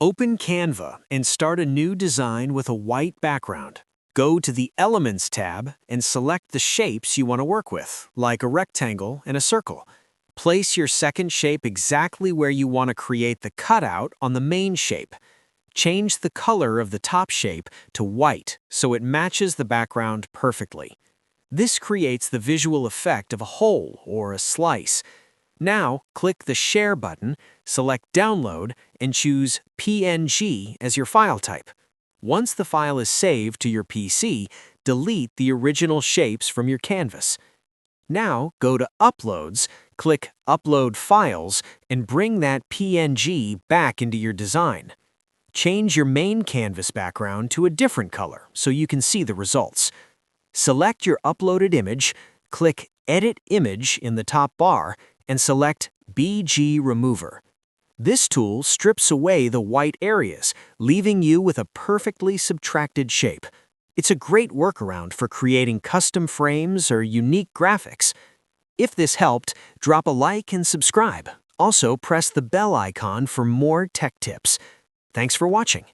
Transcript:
Open Canva and start a new design with a white background. Go to the Elements tab and select the shapes you want to work with, like a rectangle and a circle. Place your second shape exactly where you want to create the cutout on the main shape. Change the color of the top shape to white so it matches the background perfectly. This creates the visual effect of a hole or a slice. Now, click the Share button, select Download, and choose PNG as your file type. Once the file is saved to your PC, delete the original shapes from your canvas. Now, go to Uploads, click Upload Files, and bring that PNG back into your design. Change your main canvas background to a different color so you can see the results. Select your uploaded image, click Edit Image in the top bar, and select BG Remover. This tool strips away the white areas, leaving you with a perfectly subtracted shape. It's a great workaround for creating custom frames or unique graphics. If this helped, drop a like and subscribe. Also, press the bell icon for more tech tips. Thanks for watching.